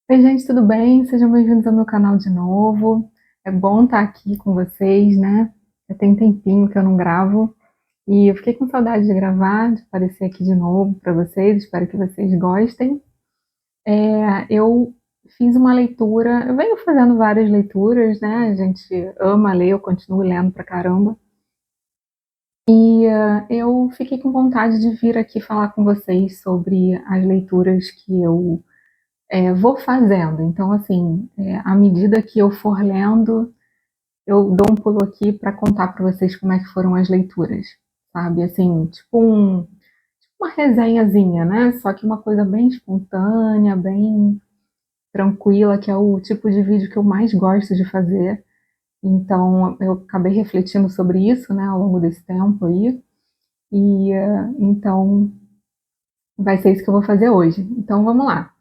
Oi, gente, tudo bem? Sejam bem-vindos ao meu canal de novo. É bom estar aqui com vocês, né? Já tem um tempinho que eu não gravo e eu fiquei com saudade de gravar, de aparecer aqui de novo para vocês. Espero que vocês gostem. Eu fiz uma leitura, eu venho fazendo várias leituras, né? A gente ama ler, eu continuo lendo pra caramba. Eu fiquei com vontade de vir aqui falar com vocês sobre as leituras que eu vou fazendo. Então, assim, à medida que eu for lendo, eu dou um pulo aqui para contar para vocês como é que foram as leituras, sabe? Assim, tipo uma resenhazinha, né? Só que uma coisa bem espontânea, bem tranquila, que é o tipo de vídeo que eu mais gosto de fazer. Então, eu acabei refletindo sobre isso, né, ao longo desse tempo aí. Então, vai ser isso que eu vou fazer hoje. Então, vamos lá.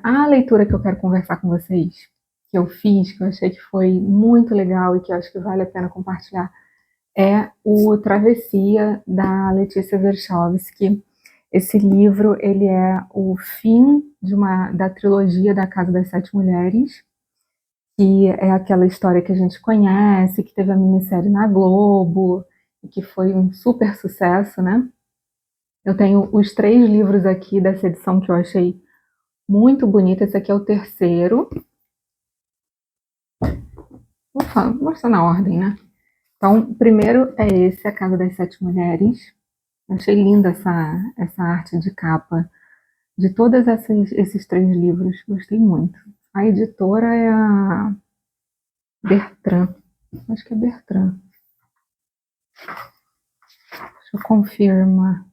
A leitura que eu quero conversar com vocês, que eu fiz, que eu achei que foi muito legal e que eu acho que vale a pena compartilhar, é o Travessia, da Letícia Werschowski. Esse livro, ele é o fim da trilogia da Casa das Sete Mulheres, que é aquela história que a gente conhece, que teve a minissérie na Globo, e que foi um super sucesso, né? Eu tenho os 3 livros aqui dessa edição que eu achei muito bonito. Esse aqui é o terceiro. Vou mostrar na ordem, né? Então, o primeiro é esse, A Casa das Sete Mulheres. Achei linda essa arte de capa de todos esses 3 livros. Gostei muito. A editora é a Bertrand. Acho que é Bertrand. Deixa eu confirmar.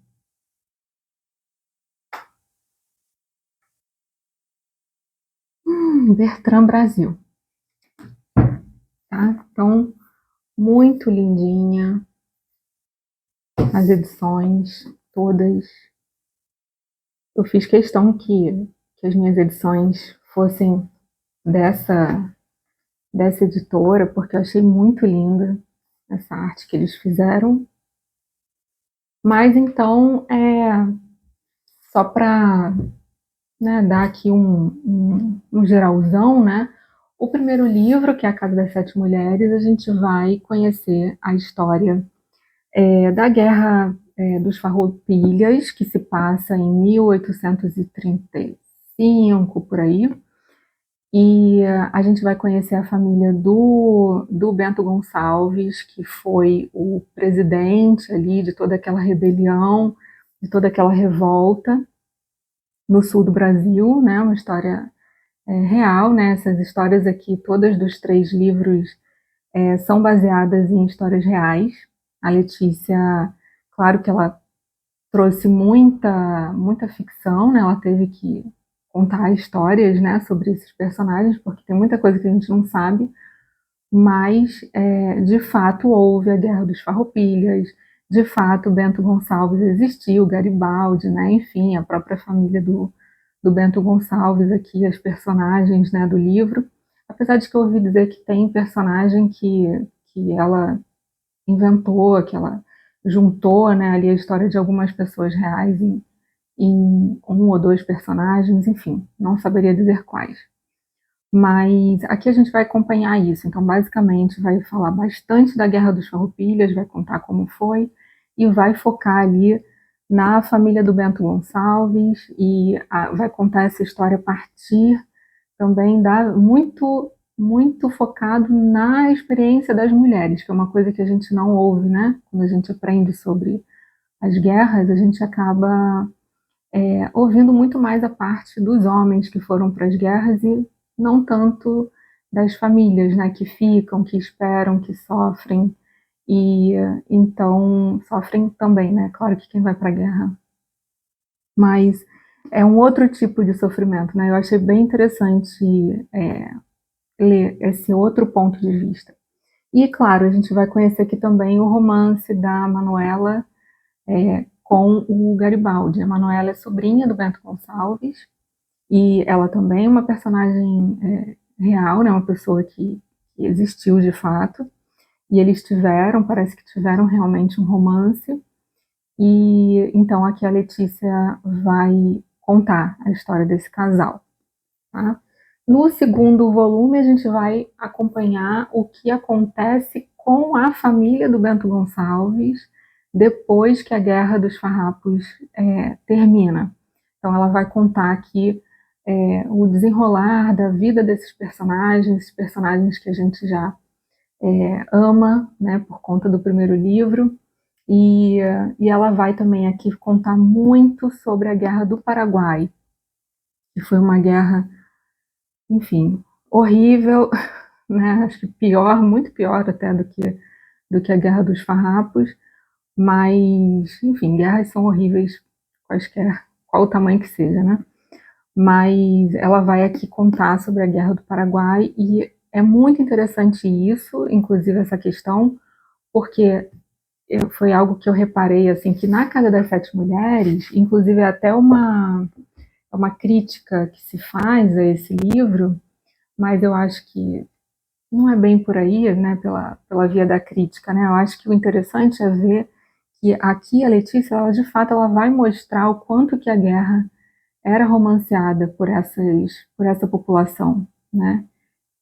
Bertrand Brasil. Tá? Então, muito lindinha. As edições, todas. Eu fiz questão que as minhas edições fossem dessa, dessa editora, porque eu achei muito linda essa arte que eles fizeram. Mas então, só para, né, dar aqui um geralzão, né? O primeiro livro, que é A Casa das Sete Mulheres, a gente vai conhecer a história da Guerra dos Farroupilhas, que se passa em 1835, por aí. E a gente vai conhecer a família do Bento Gonçalves, que foi o presidente ali de toda aquela rebelião, de toda aquela revolta no sul do Brasil, né? Uma história real, né? Essas histórias aqui, todas dos 3 livros, são baseadas em histórias reais. A Letícia, claro que ela trouxe muita ficção, né? Ela teve que contar histórias, né, sobre esses personagens, porque tem muita coisa que a gente não sabe, mas de fato houve a Guerra dos Farroupilhas, de fato Bento Gonçalves existiu, Garibaldi, né, enfim, a própria família do Bento Gonçalves aqui, as personagens, né, do livro, apesar de que eu ouvi dizer que tem personagem que ela inventou, que ela juntou, né, ali a história de algumas pessoas reais em 1 ou 2 personagens, enfim, não saberia dizer quais. Mas aqui a gente vai acompanhar isso. Então, basicamente, vai falar bastante da Guerra dos Farroupilhas, vai contar como foi, e vai focar ali na família do Bento Gonçalves, e vai contar essa história a partir também muito focado na experiência das mulheres, que é uma coisa que a gente não ouve, né? Quando a gente aprende sobre as guerras, a gente acaba ouvindo muito mais a parte dos homens que foram para as guerras e não tanto das famílias, né, que ficam, que esperam, que sofrem e então sofrem também, né? Claro que quem vai para a guerra, mas é um outro tipo de sofrimento, né? Eu achei bem interessante ler esse outro ponto de vista. E claro, a gente vai conhecer aqui também o romance da Manuela com o Garibaldi. A Manuela é sobrinha do Bento Gonçalves e ela também é uma personagem real, né, uma pessoa que existiu de fato. E eles parece que tiveram realmente um romance. E então aqui a Letícia vai contar a história desse casal. tá? No segundo volume, a gente vai acompanhar o que acontece com a família do Bento Gonçalves depois que a Guerra dos Farrapos termina. Então, ela vai contar aqui o desenrolar da vida desses personagens que a gente já ama, né, por conta do primeiro livro, e ela vai também aqui contar muito sobre a Guerra do Paraguai, que foi uma guerra, enfim, horrível, né, acho que pior, muito pior até do que a Guerra dos Farrapos, mas, enfim, guerras são horríveis, qual o tamanho que seja, né? Mas ela vai aqui contar sobre a Guerra do Paraguai e é muito interessante isso, inclusive essa questão, porque foi algo que eu reparei, assim, que na Casa das Sete Mulheres, inclusive é até uma crítica que se faz a esse livro, mas eu acho que não é bem por aí, né, pela via da crítica, né? Eu acho que o interessante é ver que aqui a Letícia, ela de fato, ela vai mostrar o quanto que a guerra era romanceada por essa população, né?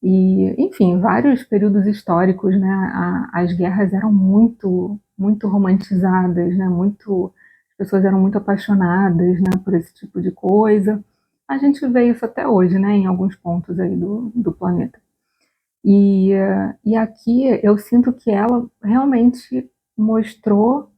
E, enfim, vários períodos históricos, né? As guerras eram muito romantizadas, né? As pessoas eram muito apaixonadas, né? Por esse tipo de coisa. A gente vê isso até hoje, né? Em alguns pontos aí do planeta. E aqui eu sinto que ela realmente mostrou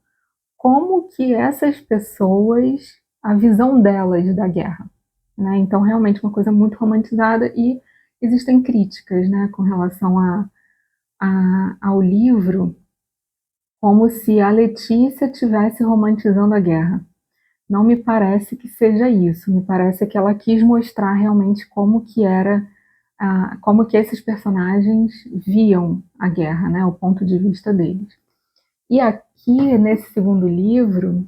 como que essas pessoas, a visão delas da guerra, né? Então, realmente uma coisa muito romantizada e existem críticas, né, com relação ao livro, como se a Letícia estivesse romantizando a guerra. Não me parece que seja isso, me parece que ela quis mostrar realmente como que era, como que esses personagens viam a guerra, né, o ponto de vista deles. E aqui, nesse segundo livro,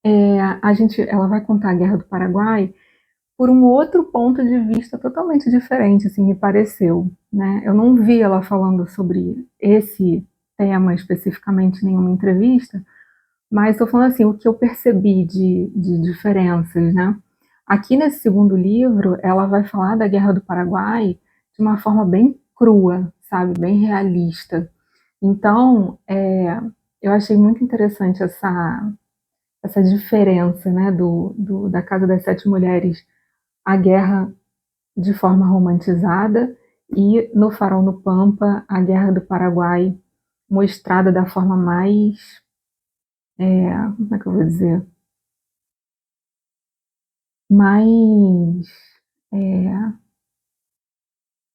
ela vai contar a Guerra do Paraguai por um outro ponto de vista totalmente diferente, assim, me pareceu, né? Eu não vi ela falando sobre esse tema especificamente em nenhuma entrevista, mas estou falando assim, o que eu percebi de diferenças, né? Aqui nesse segundo livro, ela vai falar da Guerra do Paraguai de uma forma bem crua, sabe? Bem realista. Então, eu achei muito interessante essa diferença, né, da Casa das Sete Mulheres, a guerra de forma romantizada, e no Farol no Pampa, a Guerra do Paraguai mostrada da forma mais, como é que eu vou dizer, mais é,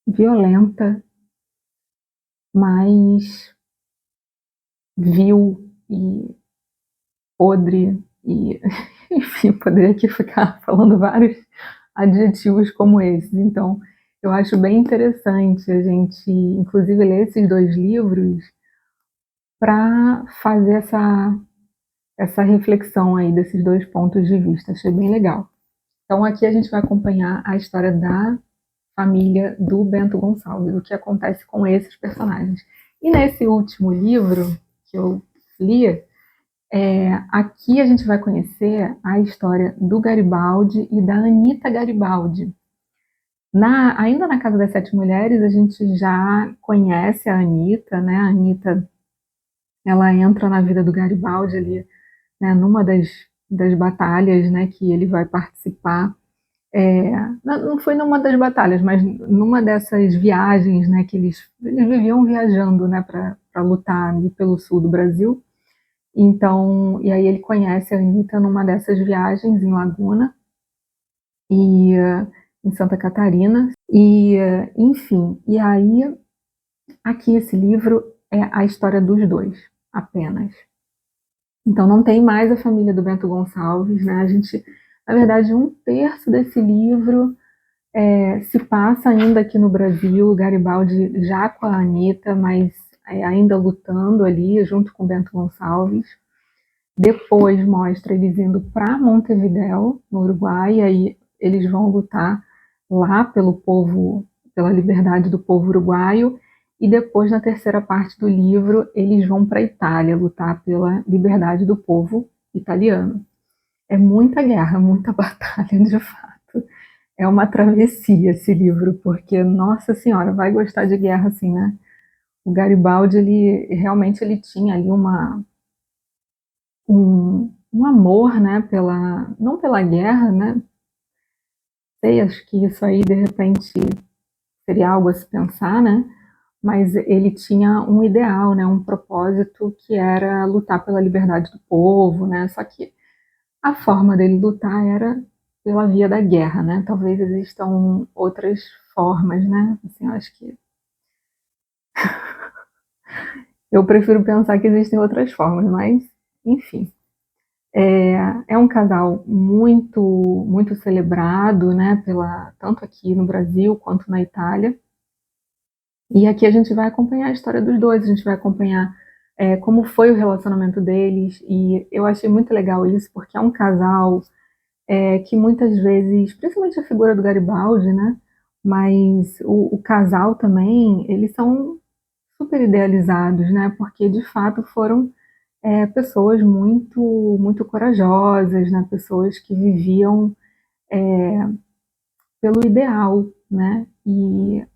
violenta, mais vil e podre, e enfim, poderia aqui ficar falando vários adjetivos como esses. Então, eu acho bem interessante a gente, inclusive, ler esses dois livros para fazer essa reflexão aí desses dois pontos de vista. Achei bem legal. Então, aqui a gente vai acompanhar a história da família do Bento Gonçalves, o que acontece com esses personagens. E nesse último livro que eu li, aqui a gente vai conhecer a história do Garibaldi e da Anita Garibaldi. Ainda na Casa das Sete Mulheres, a gente já conhece a Anita, né? A Anita, ela entra na vida do Garibaldi ali, né, numa das batalhas, né, que ele vai participar. Não foi numa das batalhas, mas numa dessas viagens, né, que eles viviam viajando, né, para lutar ali pelo sul do Brasil. Então, e aí ele conhece a Anitta numa dessas viagens em Laguna e em Santa Catarina e enfim, e aí aqui esse livro é a história dos dois apenas. Então não tem mais a família do Bento Gonçalves, né? A gente, na verdade, um terço desse livro se passa ainda aqui no Brasil, Garibaldi já com a Anitta, mas ainda lutando ali junto com o Bento Gonçalves. Depois mostra eles indo para Montevidéu, no Uruguai, e aí eles vão lutar lá pela liberdade do povo uruguaio, e depois, na terceira parte do livro, eles vão para a Itália lutar pela liberdade do povo italiano. É muita guerra, muita batalha, de fato. é uma travessia esse livro, porque, nossa senhora, vai gostar de guerra assim, né? O Garibaldi, ele realmente ele tinha ali um amor, né, não pela guerra, né? Sei, acho que isso aí de repente seria algo a se pensar, né? Mas ele tinha um ideal, né, um propósito que era lutar pela liberdade do povo, né? Só que a forma dele lutar era pela via da guerra, né? Talvez existam outras formas, né? Assim, eu acho que eu prefiro pensar que existem outras formas, mas enfim. É um casal muito celebrado, né? Tanto aqui no Brasil quanto na Itália. E aqui a gente vai acompanhar a história dos dois, a gente vai acompanhar como foi o relacionamento deles. E eu achei muito legal isso, porque é um casal que muitas vezes, principalmente a figura do Garibaldi, né? Mas o casal também, eles são super idealizados, né? Porque de fato foram pessoas muito corajosas, né? Pessoas que viviam pelo ideal, né? E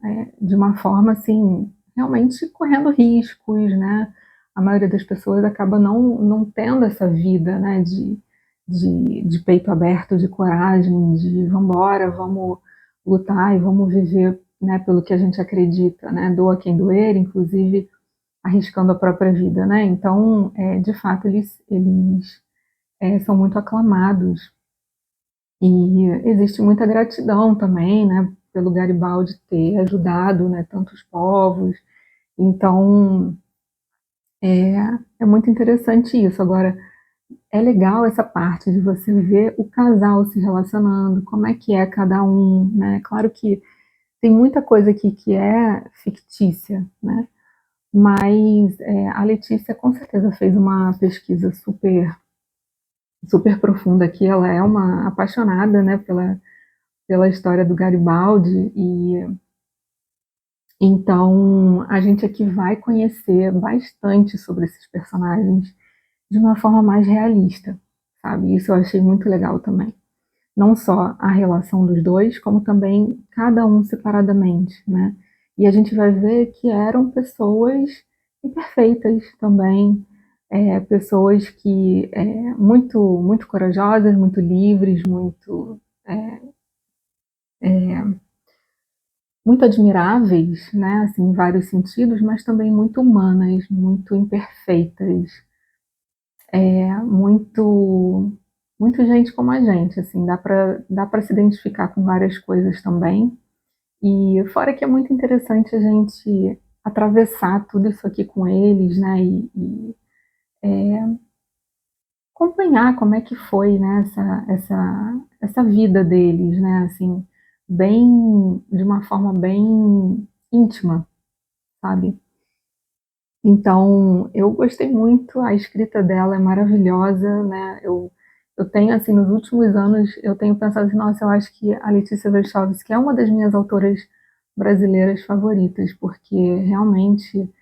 de uma forma assim, realmente correndo riscos, né? A maioria das pessoas acaba não tendo essa vida, né? De peito aberto, de coragem, de vamos embora, vamos lutar e vamos viver, né? Pelo que a gente acredita, né? Doa quem doer, inclusive arriscando a própria vida, né? Então, de fato, eles são muito aclamados e existe muita gratidão também, né, pelo Garibaldi ter ajudado, né, tantos povos. Então, é muito interessante isso. Agora, é legal essa parte de você ver o casal se relacionando, como é que é cada um, né? Claro que tem muita coisa aqui que é fictícia, né? Mas a Letícia com certeza fez uma pesquisa super profunda aqui. Ela é uma apaixonada, né, pela história do Garibaldi e então a gente aqui vai conhecer bastante sobre esses personagens de uma forma mais realista, sabe? Isso eu achei muito legal também. Não só a relação dos dois, como também cada um separadamente, né? E a gente vai ver que eram pessoas imperfeitas também, pessoas que muito corajosas, muito livres, é, muito admiráveis, né? Assim, em vários sentidos, mas também muito humanas, muito imperfeitas, muito gente como a gente, assim, dá para se identificar com várias coisas também. E fora que é muito interessante a gente atravessar tudo isso aqui com eles, né? E acompanhar como é que foi, né? Essa vida deles, né? Assim, de uma forma bem íntima, sabe? Então, eu gostei muito, a escrita dela é maravilhosa, né? Eu tenho, assim, nos últimos anos, eu tenho pensado assim, nossa, eu acho que a Letícia Wachowski é uma das minhas autoras brasileiras favoritas, porque realmente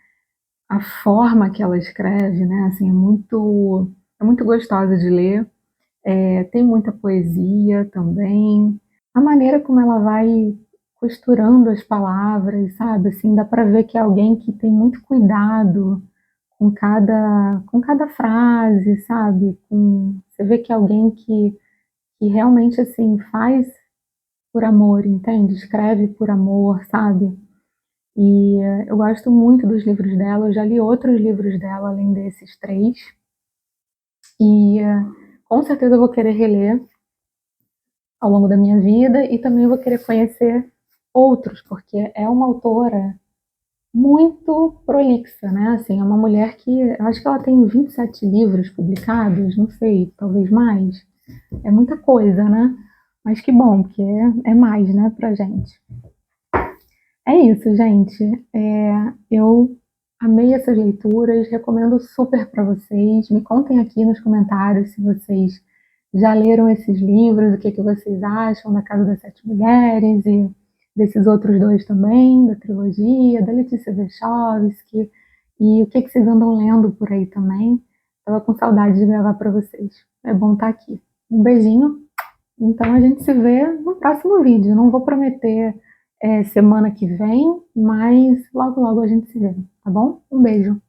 a forma que ela escreve, né, assim, é muito gostosa de ler, tem muita poesia também, a maneira como ela vai costurando as palavras, sabe, assim, dá para ver que é alguém que tem muito cuidado com cada frase, sabe? Você vê que é alguém que realmente assim faz por amor, entende? Escreve por amor, sabe? E eu gosto muito dos livros dela, eu já li outros livros dela além desses três, e com certeza eu vou querer reler ao longo da minha vida e também vou querer conhecer outros, porque é uma autora muito prolixa, né? Assim, é uma mulher que, eu acho que ela tem 27 livros publicados, não sei, talvez mais. É muita coisa, né? Mas que bom, porque é mais, né, pra gente. É isso, gente. Eu amei essas leituras, recomendo super para vocês. Me contem aqui nos comentários se vocês já leram esses livros, o que vocês acham da Casa das Sete Mulheres e desses outros dois também, da trilogia, da Letícia Wachowski, e o que vocês andam lendo por aí também. Estava com saudade de gravar para vocês. É bom estar aqui. Um beijinho Então a gente se vê no próximo vídeo. Não vou prometer semana que vem, mas logo logo a gente se vê, tá bom? Um beijo.